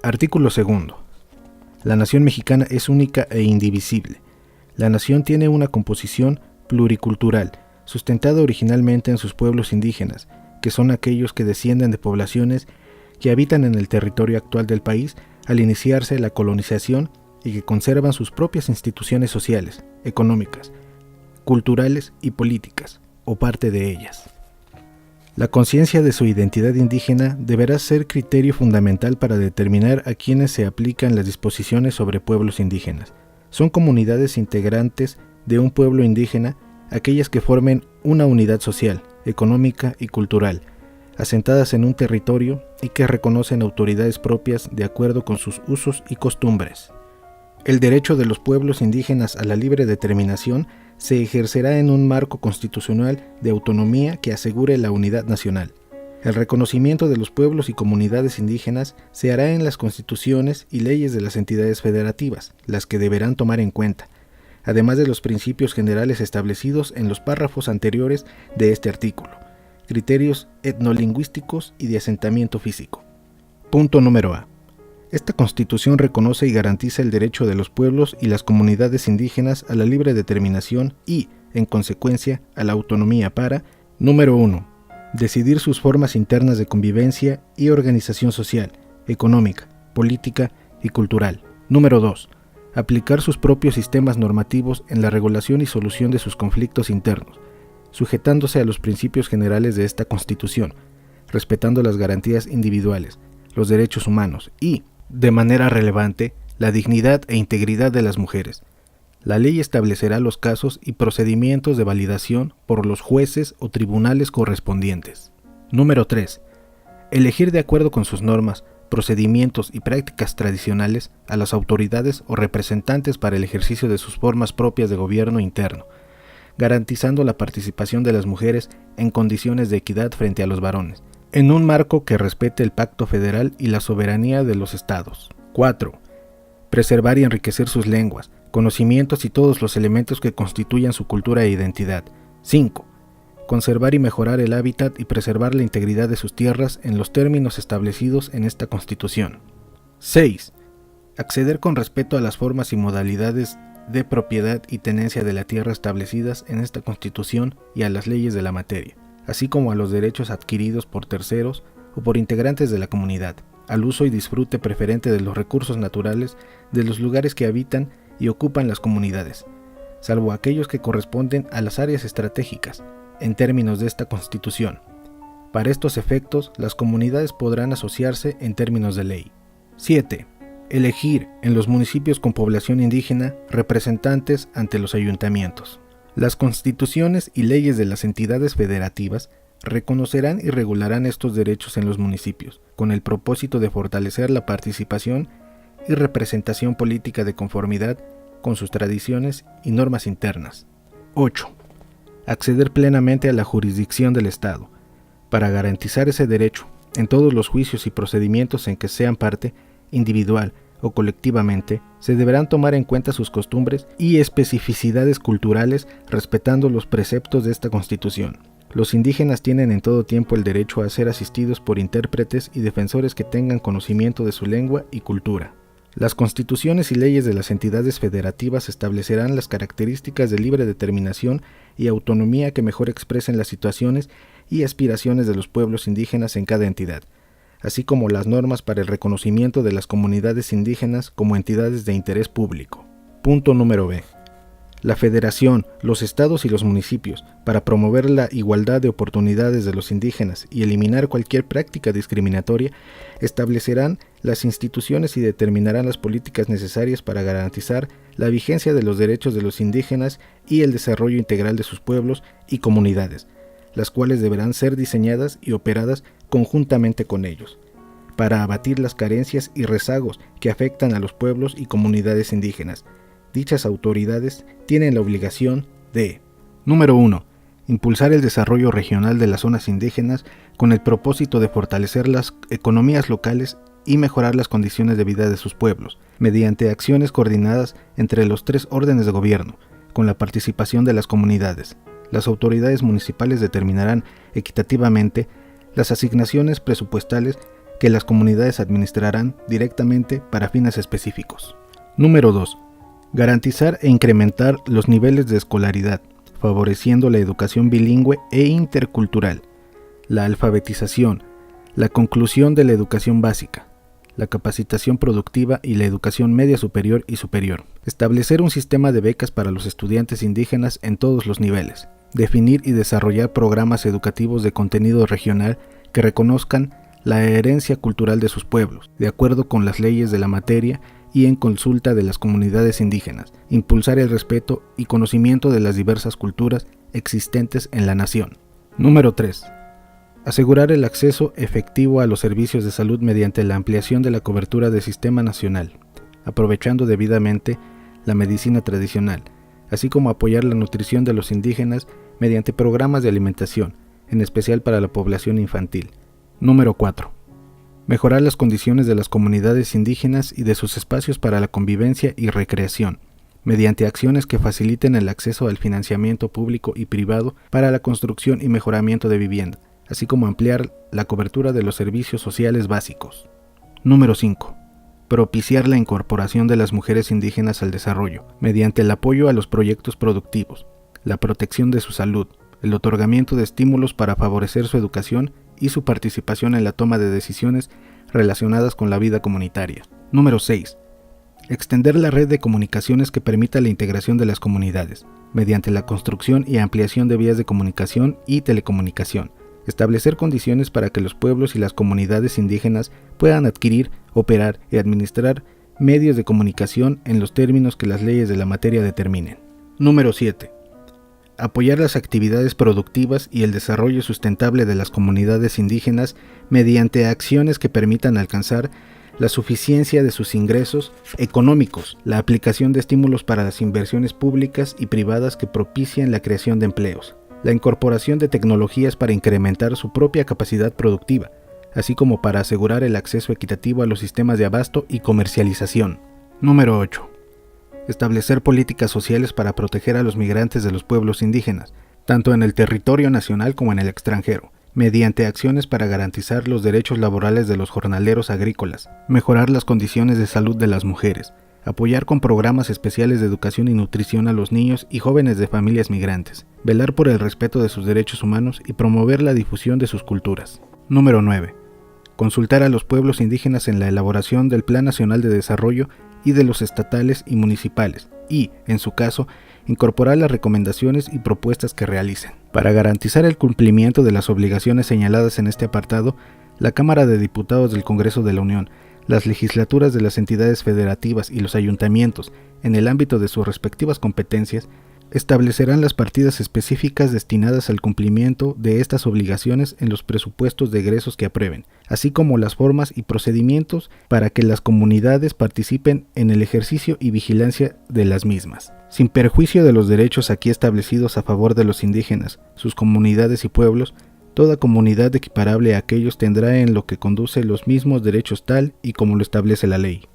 Artículo 2. La nación mexicana es única e indivisible. La nación tiene una composición pluricultural, sustentada originalmente en sus pueblos indígenas, que son aquellos que descienden de poblaciones que habitan en el territorio actual del país al iniciarse la colonización y que conservan sus propias instituciones sociales, económicas, culturales y políticas, o parte de ellas. La conciencia de su identidad indígena deberá ser criterio fundamental para determinar a quienes se aplican las disposiciones sobre pueblos indígenas. Son comunidades integrantes de un pueblo indígena aquellas que formen una unidad social, económica y cultural, asentadas en un territorio y que reconocen autoridades propias de acuerdo con sus usos y costumbres. El derecho de los pueblos indígenas a la libre determinación se ejercerá en un marco constitucional de autonomía que asegure la unidad nacional. El reconocimiento de los pueblos y comunidades indígenas se hará en las constituciones y leyes de las entidades federativas, las que deberán tomar en cuenta, además de los principios generales establecidos en los párrafos anteriores de este artículo, criterios etnolingüísticos y de asentamiento físico. Punto número A. Esta Constitución reconoce y garantiza el derecho de los pueblos y las comunidades indígenas a la libre determinación y, en consecuencia, a la autonomía para, número 1, decidir sus formas internas de convivencia y organización social, económica, política y cultural. Número 2, aplicar sus propios sistemas normativos en la regulación y solución de sus conflictos internos, sujetándose a los principios generales de esta Constitución, respetando las garantías individuales, los derechos humanos y, de manera relevante, la dignidad e integridad de las mujeres. La ley establecerá los casos y procedimientos de validación por los jueces o tribunales correspondientes. Número 3. Elegir de acuerdo con sus normas, procedimientos y prácticas tradicionales a las autoridades o representantes para el ejercicio de sus formas propias de gobierno interno, garantizando la participación de las mujeres en condiciones de equidad frente a los varones, en un marco que respete el Pacto Federal y la soberanía de los estados. 4. Preservar y enriquecer sus lenguas, conocimientos y todos los elementos que constituyan su cultura e identidad. 5. Conservar y mejorar el hábitat y preservar la integridad de sus tierras en los términos establecidos en esta Constitución. 6. Acceder con respeto a las formas y modalidades de propiedad y tenencia de la tierra establecidas en esta Constitución y a las leyes de la materia, así como a los derechos adquiridos por terceros o por integrantes de la comunidad, al uso y disfrute preferente de los recursos naturales de los lugares que habitan y ocupan las comunidades, salvo aquellos que corresponden a las áreas estratégicas, en términos de esta Constitución. Para estos efectos, las comunidades podrán asociarse en términos de ley. 7. Elegir, en los municipios con población indígena, representantes ante los ayuntamientos. Las constituciones y leyes de las entidades federativas reconocerán y regularán estos derechos en los municipios, con el propósito de fortalecer la participación y representación política de conformidad con sus tradiciones y normas internas. 8. Acceder plenamente a la jurisdicción del Estado. Para garantizar ese derecho, en todos los juicios y procedimientos en que sean parte, individual o colectivamente, se deberán tomar en cuenta sus costumbres y especificidades culturales respetando los preceptos de esta Constitución. Los indígenas tienen en todo tiempo el derecho a ser asistidos por intérpretes y defensores que tengan conocimiento de su lengua y cultura. Las constituciones y leyes de las entidades federativas establecerán las características de libre determinación y autonomía que mejor expresen las situaciones y aspiraciones de los pueblos indígenas en cada entidad, así como las normas para el reconocimiento de las comunidades indígenas como entidades de interés público. Punto número B. La Federación, los estados y los municipios, para promover la igualdad de oportunidades de los indígenas y eliminar cualquier práctica discriminatoria, establecerán las instituciones y determinarán las políticas necesarias para garantizar la vigencia de los derechos de los indígenas y el desarrollo integral de sus pueblos y comunidades, las cuales deberán ser diseñadas y operadas conjuntamente con ellos, para abatir las carencias y rezagos que afectan a los pueblos y comunidades indígenas. Dichas autoridades tienen la obligación de: número 1. Impulsar el desarrollo regional de las zonas indígenas con el propósito de fortalecer las economías locales y mejorar las condiciones de vida de sus pueblos, mediante acciones coordinadas entre los 3 órdenes de gobierno, con la participación de las comunidades. Las autoridades municipales determinarán equitativamente las asignaciones presupuestales que las comunidades administrarán directamente para fines específicos. Número 2. Garantizar e incrementar los niveles de escolaridad, favoreciendo la educación bilingüe e intercultural, la alfabetización, la conclusión de la educación básica, la capacitación productiva y la educación media superior y superior. Establecer un sistema de becas para los estudiantes indígenas en todos los niveles. Definir y desarrollar programas educativos de contenido regional que reconozcan la herencia cultural de sus pueblos, de acuerdo con las leyes de la materia y en consulta de las comunidades indígenas. Impulsar el respeto y conocimiento de las diversas culturas existentes en la nación. Número 3. Asegurar el acceso efectivo a los servicios de salud mediante la ampliación de la cobertura del sistema nacional, aprovechando debidamente la medicina tradicional, así como apoyar la nutrición de los indígenas mediante programas de alimentación, en especial para la población infantil. Número 4. Mejorar las condiciones de las comunidades indígenas y de sus espacios para la convivencia y recreación, mediante acciones que faciliten el acceso al financiamiento público y privado para la construcción y mejoramiento de vivienda, así como ampliar la cobertura de los servicios sociales básicos. Número 5. Propiciar la incorporación de las mujeres indígenas al desarrollo, mediante el apoyo a los proyectos productivos, la protección de su salud, el otorgamiento de estímulos para favorecer su educación y su participación en la toma de decisiones relacionadas con la vida comunitaria. Número 6. Extender la red de comunicaciones que permita la integración de las comunidades, mediante la construcción y ampliación de vías de comunicación y telecomunicación. Establecer condiciones para que los pueblos y las comunidades indígenas puedan adquirir, operar y administrar medios de comunicación en los términos que las leyes de la materia determinen. Número 7. Apoyar las actividades productivas y el desarrollo sustentable de las comunidades indígenas mediante acciones que permitan alcanzar la suficiencia de sus ingresos económicos, la aplicación de estímulos para las inversiones públicas y privadas que propicien la creación de empleos, la incorporación de tecnologías para incrementar su propia capacidad productiva, así como para asegurar el acceso equitativo a los sistemas de abasto y comercialización. Número 8. Establecer políticas sociales para proteger a los migrantes de los pueblos indígenas, tanto en el territorio nacional como en el extranjero, mediante acciones para garantizar los derechos laborales de los jornaleros agrícolas, mejorar las condiciones de salud de las mujeres, apoyar con programas especiales de educación y nutrición a los niños y jóvenes de familias migrantes, velar por el respeto de sus derechos humanos y promover la difusión de sus culturas. Número 9. Consultar a los pueblos indígenas en la elaboración del Plan Nacional de Desarrollo y de los estatales y municipales y, en su caso, incorporar las recomendaciones y propuestas que realicen. Para garantizar el cumplimiento de las obligaciones señaladas en este apartado, la Cámara de Diputados del Congreso de la Unión, las legislaturas de las entidades federativas y los ayuntamientos, en el ámbito de sus respectivas competencias, establecerán las partidas específicas destinadas al cumplimiento de estas obligaciones en los presupuestos de egresos que aprueben, así como las formas y procedimientos para que las comunidades participen en el ejercicio y vigilancia de las mismas. Sin perjuicio de los derechos aquí establecidos a favor de los indígenas, sus comunidades y pueblos, toda comunidad equiparable a aquellos tendrá en lo que conduce los mismos derechos tal y como lo establece la ley.